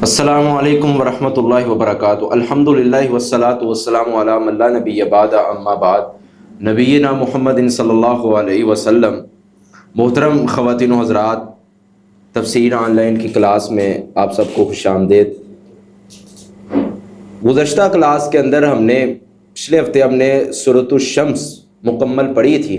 السلام علیکم ورحمۃ اللہ وبرکاتہ۔ الحمد للہ والصلاۃ والسلام علی من لا نبی بعد اما بعد، نبینا محمد صلی اللہ علیہ وسلم۔ محترم خواتین و حضرات، تفسیر آن لائن کی کلاس میں آپ سب کو خوش آمدید۔ گزشتہ کلاس کے اندر پچھلے ہفتے ہم نے سورۃ الشمس مکمل پڑھی تھی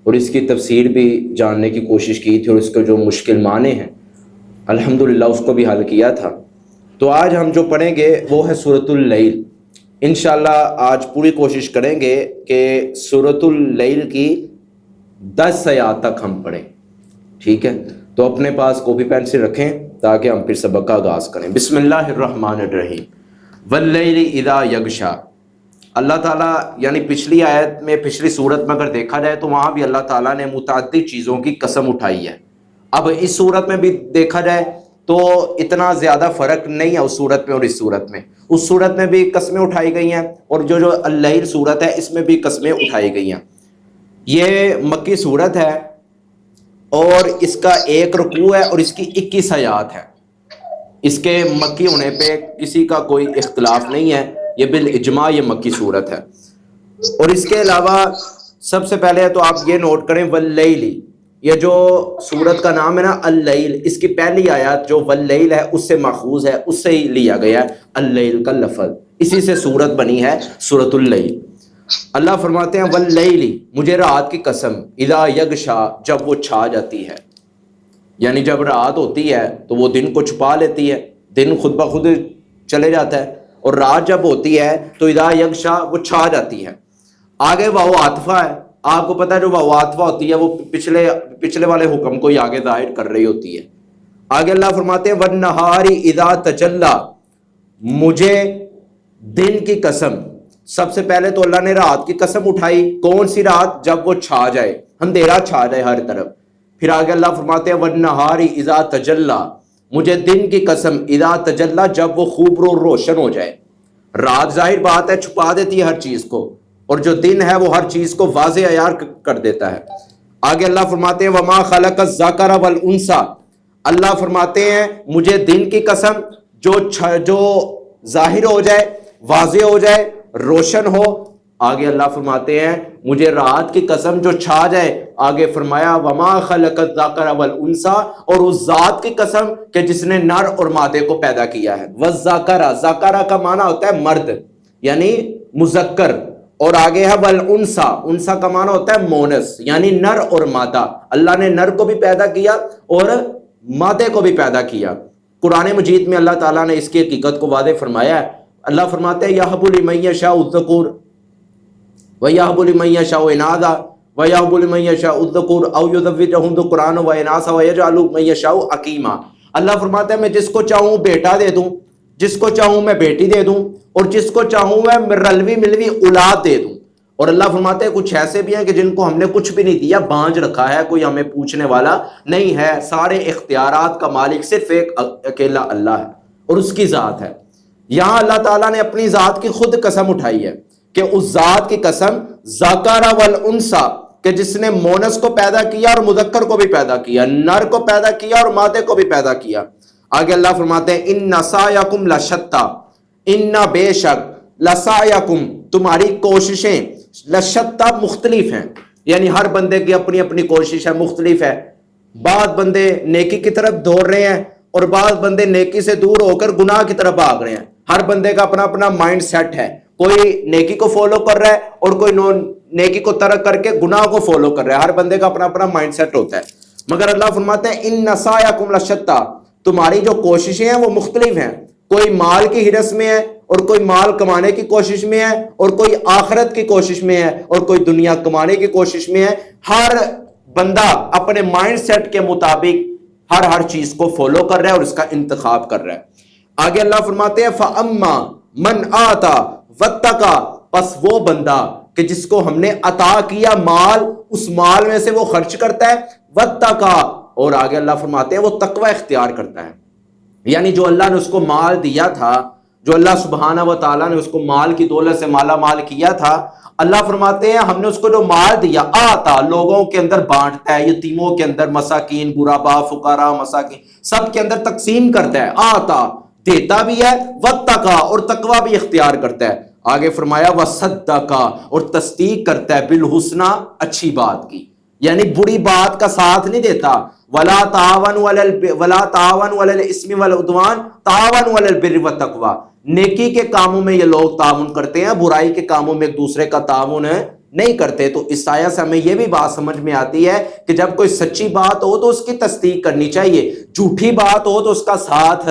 اور اس کی تفسیر بھی جاننے کی کوشش کی تھی اور اس کے جو مشکل معنی ہیں الحمدللہ اس کو بھی حل کیا تھا۔ تو آج ہم جو پڑھیں گے وہ ہے سورۃ اللیل۔ انشاءاللہ آج پوری کوشش کریں گے کہ سورۃ اللیل کی 10 آیات تک ہم پڑھیں، ٹھیک ہے؟ تو اپنے پاس کاپی پینسل رکھیں تاکہ ہم پھر سبق کا آغاز کریں۔ بسم اللہ الرحمن الرحیم۔ واللیل اذا یغشا۔ اللہ تعالیٰ یعنی پچھلی آیت میں، پچھلی صورت میں اگر دیکھا جائے تو وہاں بھی اللہ تعالیٰ نے متعدد چیزوں کی قسم اٹھائی ہے۔ اب اس صورت میں بھی دیکھا جائے تو اتنا زیادہ فرق نہیں ہے اس صورت میں اور اس صورت میں۔ اس صورت میں بھی قسمیں اٹھائی گئی ہیں اور جو اللیل صورت ہے اس میں بھی قسمیں اٹھائی گئی ہیں۔ یہ مکی صورت ہے اور اس کا 1 رکوع ہے اور اس کی 21 آیات ہے۔ اس کے مکی ہونے پہ کسی کا کوئی اختلاف نہیں ہے، یہ بالاجماع یہ مکی صورت ہے۔ اور اس کے علاوہ سب سے پہلے تو آپ یہ نوٹ کریں واللیل، یہ جو سورت کا نام ہے نا اللیل، اس کی پہلی آیات جو واللیل ہے اس سے ماخوذ ہے، اس سے ہی لیا گیا ہے اللیل کا لفظ، اسی سے سورت بنی ہے سورۃ اللیل۔ اللہ فرماتے ہیں واللیل، مجھے رات کی قسم، اذا یغشا، جب وہ چھا جاتی ہے، یعنی جب رات ہوتی ہے تو وہ دن کو چھپا لیتی ہے، دن خود بخود چلے جاتا ہے، اور رات جب ہوتی ہے تو اذا یغشا وہ چھا جاتی ہے۔ آگے واو عاطفہ ہے، آپ کو پتہ ہے جو واو عاطفہ ہوتی ہے وہ پچھلے والے حکم کو ہی آگے ظاہر کر رہی ہوتی ہے۔ آگے اللہ فرماتے ہیں والنہار اذا تجلی، مجھے دن کی قسم۔ سب سے پہلے تو اللہ نے رات کی قسم اٹھائی، کون سی رات؟ جب وہ چھا جائے، اندھیرا چھا جائے ہر طرف۔ پھر آگے اللہ فرماتے ہیں والنہار اذا تجلی، مجھے دن کی قسم، اذا تجلی، جب وہ خوب روشن ہو جائے۔ رات ظاہر بات ہے چھپا دیتی ہے ہر چیز کو، اور جو دن ہے وہ ہر چیز کو واضح عیار کر دیتا ہے۔ آگے اللہ فرماتے ہیں وما خلق الذکر والانثی، اللہ فرماتے ہیں مجھے دن کی قسم جو ظاہر ہو جائے، واضح ہو جائے، روشن ہو۔ آگے اللہ فرماتے ہیں مجھے رات کی قسم جو چھا جائے۔ آگے فرمایا وما خلق الذکر والانثی، اور اس ذات کی قسم کہ جس نے نر اور مادے کو پیدا کیا ہے۔ والذکر، ذکر کا معنی ہوتا ہے مرد یعنی مذکر، اور آگے ہے والانثی، انثی کا معنی ہوتا ہے مونس یعنی نر اور مادہ۔ اللہ نے نر کو بھی پیدا کیا اور مادے کو بھی پیدا کیا۔ قرآن مجید میں اللہ تعالیٰ نے اس کی حقیقت کو واضح فرمایا ہے۔ اللہ فرماتے ہیں یہب لمن یشاء الذکور ویہب لمن یشاء اناثا ویہب لمن یشاء الذکور او یزوجہم ذکرانا واناثا ویجعل من یشاء عقیما۔ اللہ فرماتا ہے میں جس کو چاہوں بیٹا دے دوں، جس کو چاہوں میں بیٹی دے دوں، اور جس کو چاہوں میں رلوی ملوی اولاد دے دوں۔ اور اللہ فرماتے ہیں کچھ ایسے بھی ہیں کہ جن کو ہم نے کچھ بھی نہیں دیا، بانج رکھا ہے، کوئی ہمیں پوچھنے والا نہیں ہے، سارے اختیارات کا مالک صرف ایک اکیلا اللہ ہے اور اس کی ذات ہے۔ یہاں اللہ تعالیٰ نے اپنی ذات کی خود قسم اٹھائی ہے کہ اس ذات کی قسم ذکر والانثی، کہ جس نے مونس کو پیدا کیا اور مذکر کو بھی پیدا کیا، نر کو پیدا کیا اور مادے کو بھی پیدا کیا۔ آگے اللہ فرماتے ہیں ان سعیکم لشتی، ان بے شک، لسعیکم تمہاری کوششیں، لشتی مختلف ہیں، یعنی ہر بندے کی اپنی اپنی کوشش ہے، مختلف ہے۔ بعض بندے نیکی کی طرف دوڑ رہے ہیں اور بعض بندے نیکی سے دور ہو کر گناہ کی طرف بھاگ رہے ہیں۔ ہر بندے کا اپنا اپنا مائنڈ سیٹ ہے، کوئی نیکی کو فالو کر رہا ہے اور کوئی نیکی کو ترک کر کے گناہ کو فالو کر رہا ہے۔ ہر بندے کا اپنا اپنا مائنڈ سیٹ ہوتا ہے، مگر اللہ فرماتے ہیں ان سعیکم لشتی، تمہاری جو کوششیں ہیں وہ مختلف ہیں۔ کوئی مال کی ہرس میں ہے اور کوئی مال کمانے کی کوشش میں ہے، اور کوئی آخرت کی کوشش میں ہے، اور کوئی دنیا کمانے کی کوشش میں ہے۔ ہر بندہ اپنے مائنڈ سیٹ کے مطابق ہر چیز کو فالو کر رہا ہے اور اس کا انتخاب کر رہا ہے۔ آگے اللہ فرماتے ہیں فَأَمَّا مَنْ آتَى وَاتَّقَى، پس وہ بندہ کہ جس کو ہم نے عطا کیا مال، اس مال میں سے وہ خرچ کرتا ہے، وَاتَّقَى، اور آگے اللہ فرماتے ہیں وہ تقوی اختیار کرتا ہے۔ یعنی جو اللہ نے اس کو مال دیا تھا، جو اللہ سبحانہ و تعالیٰ نے اس کو مال کی دولت سے مالا مال کیا تھا، اللہ فرماتے ہیں ہم نے اس کو جو مال دیا، آتا، لوگوں کے اندر بانٹتا ہے، یتیموں کے اندر، مساکین، غرباء، فقراء، مساکین، سب کے اندر تقسیم کرتا ہے۔ آتا دیتا بھی ہے، واتقا اور تقوی بھی اختیار کرتا ہے۔ آگے فرمایا وصدقا اور تصدیق کرتا ہے بالحسنی اچھی بات کی، یعنی بری بات کا ساتھ نہیں دیتا۔ ولا تعاونوا علی الاثم والعدوان تعاونوا علی البر والتقوی، نیکی کے کاموں میں یہ لوگ تعاون کرتے ہیں، برائی کے کاموں میں ایک دوسرے کا تعاون نہیں کرتے۔ تو اس آیت سے ہمیں یہ بھی بات سمجھ میں آتی ہے کہ جب کوئی سچی بات ہو تو اس کی تصدیق کرنی چاہیے، جھوٹی بات ہو تو اس کا ساتھ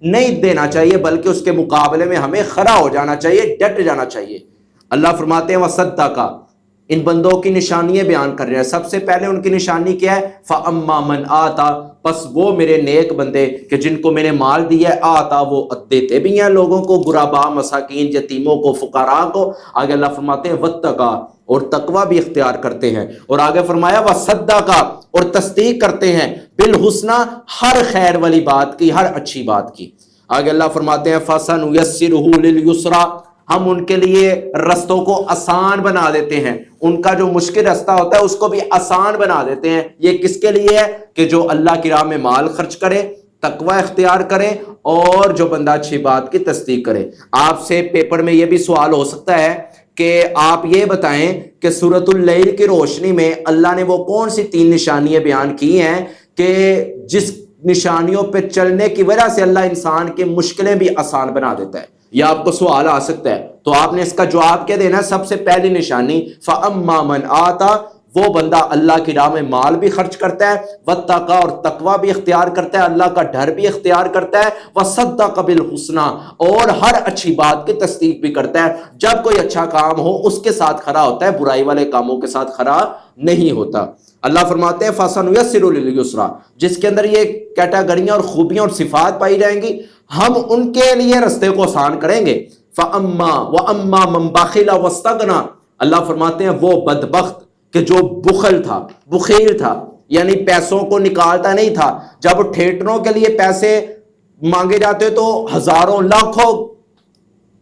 نہیں دینا چاہیے، بلکہ اس کے مقابلے میں ہمیں کھڑا ہو جانا چاہیے، ڈٹ جانا چاہیے۔ اللہ فرماتے ہیں وصدقا، ان بندوں کی نشانیاں بیان کر رہے ہیں۔ سب سے پہلے ان کی نشانی کیا ہے؟ فَأَمَّا مَنْ آتا، پس وہ میرے نیک بندے کہ جن کو میں نے مال دیا ہے، آتا وہ دیتے بھی ہیں لوگوں کو، غرباء مساکین یتیموں کو فقراء کو۔ آگے اللہ فرماتے ہیں واتقا اور تقوی بھی اختیار کرتے ہیں، اور آگے فرمایا وصدقا اور تصدیق کرتے ہیں بالحسنی ہر خیر والی بات کی، ہر اچھی بات کی۔ آگے اللہ فرماتے ہیں فَسَنُيَسِّرُهُ لِلْيُسْرَىٰ، ہم ان کے لیے رستوں کو آسان بنا دیتے ہیں، ان کا جو مشکل رستہ ہوتا ہے اس کو بھی آسان بنا دیتے ہیں۔ یہ کس کے لیے ہے؟ کہ جو اللہ کی راہ میں مال خرچ کرے، تقوی اختیار کرے، اور جو بندہ اچھی بات کی تصدیق کرے۔ آپ سے پیپر میں یہ بھی سوال ہو سکتا ہے کہ آپ یہ بتائیں کہ سورۃ اللیل کی روشنی میں اللہ نے وہ کون سی 3 نشانیاں بیان کی ہیں کہ جس نشانیوں پہ چلنے کی وجہ سے اللہ انسان کی مشکلیں بھی آسان بنا دیتا ہے؟ یہ آپ کو سوال آ سکتا ہے، تو آپ نے اس کا جواب کیا دینا ہے؟ سب سے پہلی نشانی فَأَمَّا مَنْ آتا، وہ بندہ اللہ کی راہ میں مال بھی خرچ کرتا ہے، واتقا اور تقوی بھی اختیار کرتا ہے، اللہ کا ڈر بھی اختیار کرتا ہے، وصدق بالحسنی اور ہر اچھی بات کی تصدیق بھی کرتا ہے۔ جب کوئی اچھا کام ہو اس کے ساتھ کھڑا ہوتا ہے، برائی والے کاموں کے ساتھ کھڑا نہیں ہوتا۔ اللہ فرماتے ہیں فَسَنُيَسِّرُ لِلْيُسْرَىٰ، جس کے اندر یہ کیٹاگریاں اور خوبیاں اور صفات پائی جائیں گی، ہم ان کے لیے رستے کو آسان کریں گے۔ وَأَمَّا مَن بَخِلَ وَاسْتَغْنَىٰ، اللہ فرماتے ہیں وہ بدبخت کہ جو بخل تھا، بخیل تھا، یعنی پیسوں کو نکالتا نہیں تھا۔ جب تھیٹروں کے لیے پیسے مانگے جاتے تو ہزاروں لاکھوں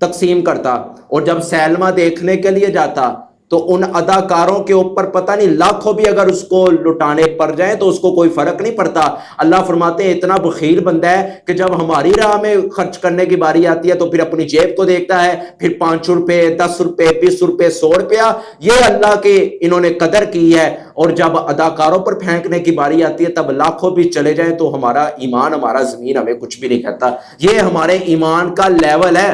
تقسیم کرتا، اور جب سینما دیکھنے کے لیے جاتا تو ان اداکاروں کے اوپر پتہ نہیں لاکھوں بھی اگر اس کو لٹانے پڑ جائیں تو اس کو کوئی فرق نہیں پڑتا۔ اللہ فرماتے ہیں اتنا بخیل بندہ ہے کہ جب ہماری راہ میں خرچ کرنے کی باری آتی ہے تو پھر اپنی جیب کو دیکھتا ہے، پھر 5 روپے 10 روپے 20 روپے 100 روپیہ، یہ اللہ کے انہوں نے قدر کی ہے۔ اور جب اداکاروں پر پھینکنے کی باری آتی ہے تب لاکھوں بھی چلے جائیں تو ہمارا ایمان، ہمارا زمین ہمیں کچھ بھی نہیں کہتا۔ یہ ہمارے ایمان کا لیول ہے۔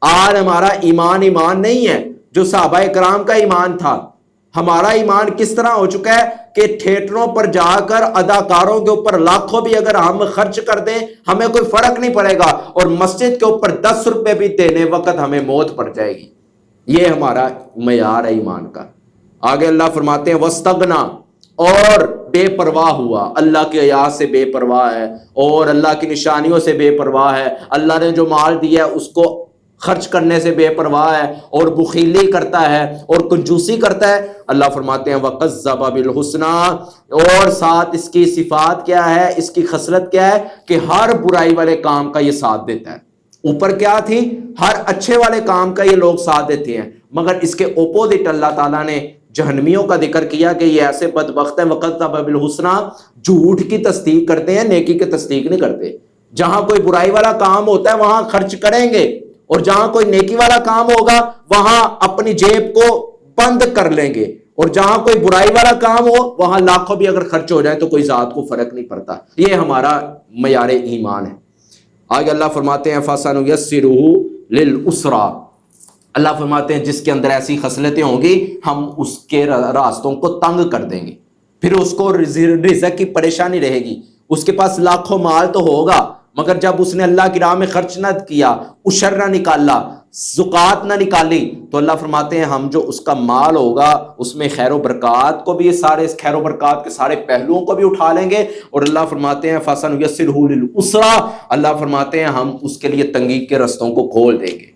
آج ہمارا ایمان نہیں ہے جو صحابہ کرام کا ایمان تھا۔ ہمارا ایمان کس طرح ہو چکا ہے کہ تھیٹروں پر جا کر اداکاروں کے اوپر لاکھوں بھی اگر ہم خرچ کر دیں ہمیں کوئی فرق نہیں پڑے گا، اور مسجد کے اوپر 10 روپے بھی دینے وقت ہمیں موت پڑ جائے گی۔ یہ ہمارا معیار ہے ایمان کا۔ آگے اللہ فرماتے ہیں وَاسْتَغْنَىٰ اور بے پرواہ ہوا، اللہ کی آیات سے بے پرواہ ہے اور اللہ کی نشانیوں سے بے پرواہ ہے، اللہ نے جو مال دیا ہے اس کو خرچ کرنے سے بے پرواہ ہے، اور بخیلی کرتا ہے اور کنجوسی کرتا ہے۔ اللہ فرماتے ہیں وَقَذَّبَ بِالْحُسْنَىٰ، اور ساتھ اس کی صفات کیا ہے، اس کی خصلت کیا ہے کہ ہر برائی والے کام کا یہ ساتھ دیتا ہے۔ اوپر کیا تھی؟ ہر اچھے والے کام کا یہ لوگ ساتھ دیتے ہیں، مگر اس کے اپوزٹ اللہ تعالیٰ نے جہنمیوں کا ذکر کیا کہ یہ ایسے بدبخت ہیں وَقَذَّبَ بِالْحُسْنَىٰ، جھوٹ کی تصدیق کرتے ہیں، نیکی کی تصدیق نہیں کرتے۔ جہاں کوئی برائی والا کام ہوتا ہے وہاں خرچ کریں گے، اور جہاں کوئی نیکی والا کام ہوگا وہاں اپنی جیب کو بند کر لیں گے، اور جہاں کوئی برائی والا کام ہو وہاں لاکھوں بھی اگر خرچ ہو جائے تو کوئی ذات کو فرق نہیں پڑتا۔ یہ ہمارا معیار ایمان ہے۔ آگے اللہ فرماتے ہیں فَسَنُيَسِّرُهُ لِلْعُسْرَىٰ، اللہ فرماتے ہیں جس کے اندر ایسی خصلتیں ہوں گی ہم اس کے راستوں کو تنگ کر دیں گے، پھر اس کو رزق کی پریشانی رہے گی۔ اس کے پاس لاکھوں مال تو ہوگا، مگر جب اس نے اللہ کی راہ میں خرچ نہ کیا، عشر نہ نکالا، زکوٰۃ نہ نکالی، تو اللہ فرماتے ہیں ہم جو اس کا مال ہوگا اس میں خیر و برکات کو بھی، سارے اس خیر و برکات کے سارے پہلوؤں کو بھی اٹھا لیں گے، اور اللہ فرماتے ہیں فَسَنُيَسِّرُهُ لِلْعُسْرَىٰ، اللہ فرماتے ہیں ہم اس کے لیے تنگی کے رستوں کو کھول دیں گے۔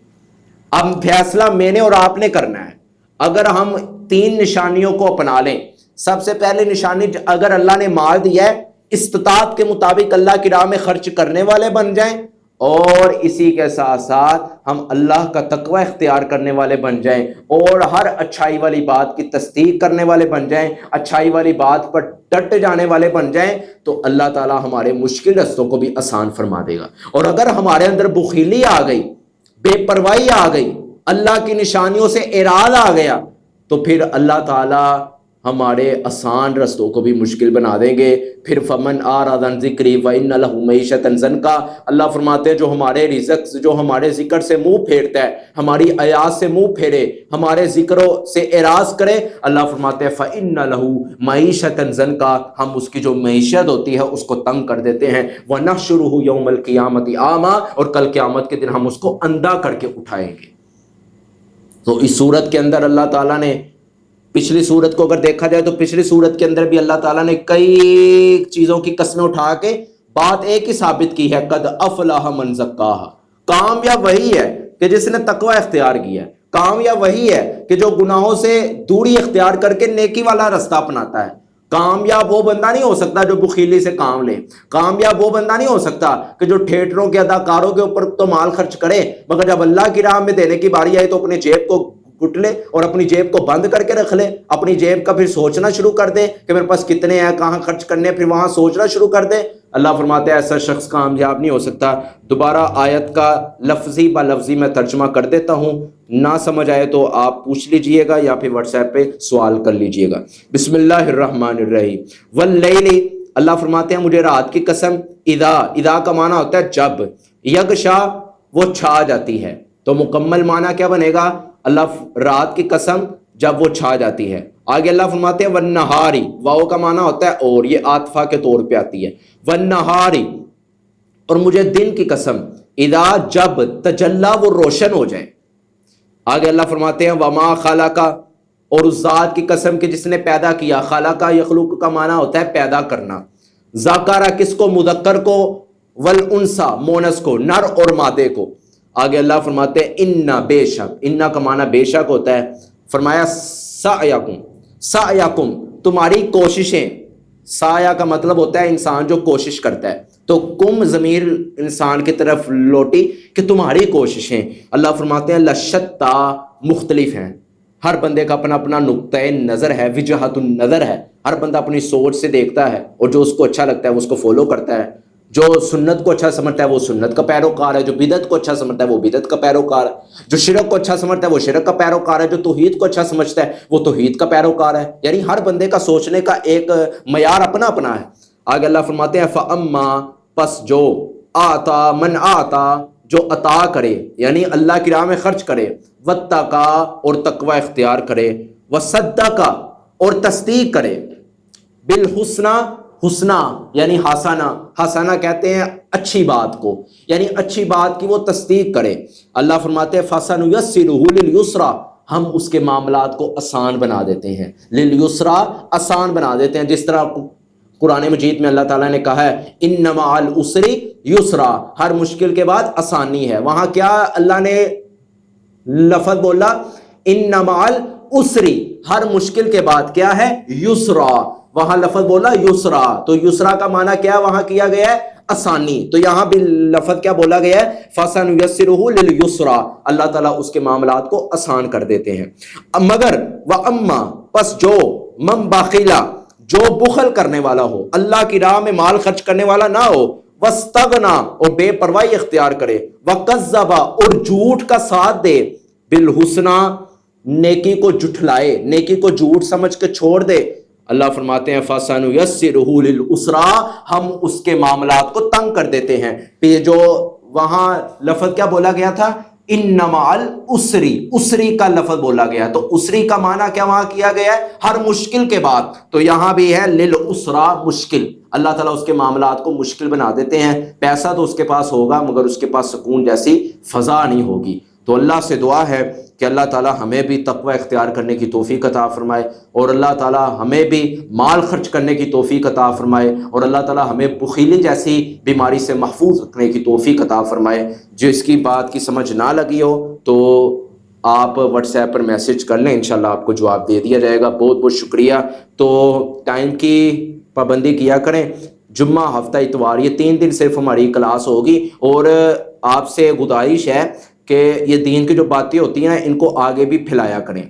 اب فیصلہ میں نے اور آپ نے کرنا ہے۔ اگر ہم 3 نشانیوں کو اپنا لیں، سب سے پہلی نشانی اگر اللہ نے مال دیا ہے، استطاعت کے مطابق اللہ کی راہ میں خرچ کرنے والے بن جائیں، اور اسی کے ساتھ ساتھ ہم اللہ کا تقوی اختیار کرنے والے بن جائیں اور ہر اچھائی والی بات کی تصدیق کرنے والے بن جائیں، اچھائی والی بات پر ڈٹ جانے والے بن جائیں، تو اللہ تعالیٰ ہمارے مشکل رستوں کو بھی آسان فرما دے گا۔ اور اگر ہمارے اندر بخیلی آ گئی، بے پرواہی آ گئی، اللہ کی نشانیوں سے اعراض آ گیا، تو پھر اللہ تعالیٰ ہمارے آسان رستوں کو بھی مشکل بنا دیں گے۔ پھر فمن اعرض عن ذکری فإن له معیشۃ ضنکا، اللہ فرماتے ہیں جو ہمارے رزق، جو ہمارے ذکر سے منہ پھیرتا ہے، ہماری آیات سے منہ پھیرے، ہمارے ذکروں سے اعراض کرے، اللہ فرماتے ہیں فإن له معیشۃ ضنکا، ہم اس کی جو معیشت ہوتی ہے اس کو تنگ کر دیتے ہیں، ونحشرہ یوم القیامۃ اعمی، اور کل قیامت کے دن ہم اس کو اندھا کر کے اٹھائیں گے۔ تو اس صورت کے اندر اللہ تعالیٰ نے، پچھلی صورت کو اگر دیکھا جائے تو پچھلی صورت کے اندر بھی اللہ تعالیٰ نے کئی چیزوں کی قسمیں اٹھا کے بات ایک ہی ثابت کی ہے، قد افلح من زکاہا، کامیاب وہی ہے کہ جس نے تقوی اختیار کیا ہے، کامیاب وہی ہے کہ جو گناہوں سے دوری اختیار کر کے نیکی والا رستہ اپناتا ہے۔ کامیاب وہ بندہ نہیں ہو سکتا جو بخیلی سے کام لے، کامیاب وہ بندہ نہیں ہو سکتا کہ جو تھیٹروں کے اداکاروں کے اوپر تو مال خرچ کرے، مگر جب اللہ کی راہ میں دینے کی باری آئے تو اپنی جیب کو گٹ لے اور اپنی جیب کو بند کر کے رکھ لے، اپنی جیب کا پھر سوچنا شروع کر دے کہ میرے پاس کتنے ہیں، کہاں خرچ کرنے، پھر وہاں سوچنا شروع کر دے۔ اللہ فرماتے ہیں ایسا شخص کامیاب نہیں ہو سکتا۔ دوبارہ آیت کا لفظی با لفظی میں ترجمہ کر دیتا ہوں، نہ سمجھ آئے تو آپ پوچھ لیجئے گا یا پھر واٹس ایپ پہ سوال کر لیجئے گا۔ بسم اللہ الرحمن الرحیم۔ واللیل، اللہ فرماتے ہیں مجھے رات کی قسم، اذا کا معنی ہوتا ہے جب، یغشا وہ چھا جاتی ہے، تو مکمل معنی کیا بنے گا؟ اللہ رات کی قسم جب وہ چھا جاتی ہے۔ آگے اللہ فرماتے ہیں والنہاری، واو کا معنی ہوتا ہے اور، یہ عاطفہ کے طور پہ آتی ہے، والنہاری، اور مجھے دن کی قسم، اذا جب تجلا وہ روشن ہو جائے۔ آگے اللہ فرماتے ہیں وما خلقا، اور اس ذات کی قسم کہ جس نے پیدا کیا، خلقا یخلق کا معنی ہوتا ہے پیدا کرنا، ذکر کس کو؟ مذکر کو، والانثى مونس کو، نر اور مادے کو۔ آگے اللہ فرماتے ہیں انا بے شک، انا کا معنی بے شک ہوتا ہے، فرمایا سعیکم تمہاری کوششیں، سایہ کا مطلب ہوتا ہے انسان جو کوشش کرتا ہے، تو کم ضمیر انسان کی طرف لوٹی کہ تمہاری کوششیں، اللہ فرماتے ہیں لشتا مختلف ہیں، ہر بندے کا اپنا اپنا نقطۂ نظر ہے، وجہت النظر ہے، ہر بندہ اپنی سوچ سے دیکھتا ہے اور جو اس کو اچھا لگتا ہے وہ اس کو فالو کرتا ہے، جو سنت کو اچھا سمجھتا ہے وہ سنت کا پیروکار ہے، جو بدعت کو اچھا سمجھتا ہے وہ بدعت کا پیروکار ہے، جو شرک کو اچھا سمجھتا ہے وہ شرک کا پیروکار ہے، جو توحید کو اچھا سمجھتا ہے وہ توحید کا پیروکار ہے۔ یعنی ہر بندے کا سوچنے کا ایک معیار اپنا اپنا ہے۔ آگے اللہ فرماتے ہیں فَأَمَّا، پس جو، آتا من آتا جو عطا کرے، یعنی اللہ کی راہ میں خرچ کرے، وَاتَّقَا اور تقوی اختیار کرے، وَصَدَّقَا اور تصدیق کرے، بالحسنہ، حسنہ یعنی حسنہ، حسنہ کہتے ہیں اچھی بات کو، یعنی اچھی بات کی وہ تصدیق کرے۔ اللہ فرماتے ہیں فَسَنُيَسِّرُهُ لِلْيُسْرَىٰ، ہم اس کے معاملات کو آسان بنا دیتے ہیں، لِلْيُسْرَىٰ آسان بنا دیتے ہیں، جس طرح قرآن مجید میں اللہ تعالیٰ نے کہا ہے اِنَّ مَعَ الْعُسْرِ یُسْرًا، ہر مشکل کے بعد آسانی ہے۔ وہاں کیا اللہ نے لفظ بولا؟ اِنَّ مَعَ الْعُسْرِ، ہر مشکل کے بعد کیا ہے؟ یسرا، وہاں لفظ بولا یسرا، تو یسرا کا معنی کیا وہاں کیا گیا ہے؟ آسانی، تو یہاں بھی لفظ کیا بولا گیا ہے؟ فَسَنُيَسِّرُهُ لِلْيُسْرَىٰ، اللہ تعالیٰ اس کے معاملات کو آسان کر دیتے ہیں۔ مگر وَأَمَّا، پس جو، من بخیلا، جو بخل کرنے والا ہو، اللہ کی راہ میں مال خرچ کرنے والا نہ ہو، وَاسْتَغْنَىٰ اور بے پرواہی اختیار کرے، وَكَذَّبَ اور جھوٹ کا ساتھ دے، بِالْحُسْنَىٰ نیکی کو جھٹلائے، نیکی کو جھوٹ سمجھ کے چھوڑ دے، اللہ فرماتے ہیں فَسَنُيَسِّرُهُ لِلْعُسْرَىٰ، ہم اس کے معاملات کو تنگ کر دیتے ہیں۔ پھر جو وہاں لفظ کیا بولا گیا تھا؟ اِنَّ مَعَ الْعُسْرِ، عسری کا لفظ بولا گیا، تو عسری کا معنی کیا وہاں کیا گیا ہے؟ ہر مشکل کے بعد، تو یہاں بھی ہے لِلْعُسْرَىٰ مشکل، اللہ تعالیٰ اس کے معاملات کو مشکل بنا دیتے ہیں۔ پیسہ تو اس کے پاس ہوگا مگر اس کے پاس سکون جیسی فضا نہیں ہوگی۔ تو اللہ سے دعا ہے کہ اللہ تعالیٰ ہمیں بھی تقوی اختیار کرنے کی توفیق عطا فرمائے، اور اللہ تعالیٰ ہمیں بھی مال خرچ کرنے کی توفیق عطا فرمائے، اور اللہ تعالیٰ ہمیں بخیلی جیسی بیماری سے محفوظ رکھنے کی توفیق عطا فرمائے۔ جس کی بات کی سمجھ نہ لگی ہو تو آپ واٹس ایپ پر میسج کر لیں، انشاءاللہ آپ کو جواب دے دیا جائے گا۔ بہت بہت شکریہ۔ تو ٹائم کی پابندی کیا کریں، جمعہ، ہفتہ، اتوار، یہ 3 دن صرف ہماری کلاس ہوگی، اور آپ سے گزارش ہے کہ یہ دین کی جو باتیں ہوتی ہیں ان کو آگے بھی پھیلایا کریں.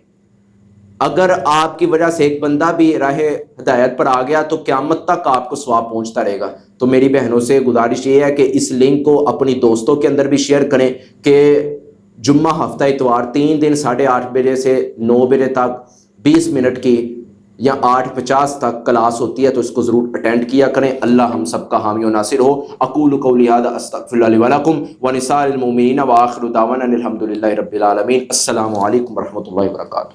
اگر آپ کی وجہ سے ایک بندہ بھی راہ ہدایت پر آ گیا تو قیامت تک آپ کو ثواب پہنچتا رہے گا. تو میری بہنوں سے گزارش یہ ہے کہ اس لنک کو اپنی دوستوں کے اندر بھی شیئر کریں کہ جمعہ ہفتہ اتوار 3 دن 8:30 بجے سے 9 بجے تک 20 منٹ کی یا 8:50 تک کلاس ہوتی ہے، تو اس کو ضرور اٹینڈ کیا کریں. اللہ ہم سب کا حامی و ناصر ہو. اقول قولی ھذا استغفر اللہ لی ولکم ولسائر المؤمنین وآخر دعوانا الحمد للہ رب العالمین. السلام علیکم ورحمۃ اللہ وبرکاتہ.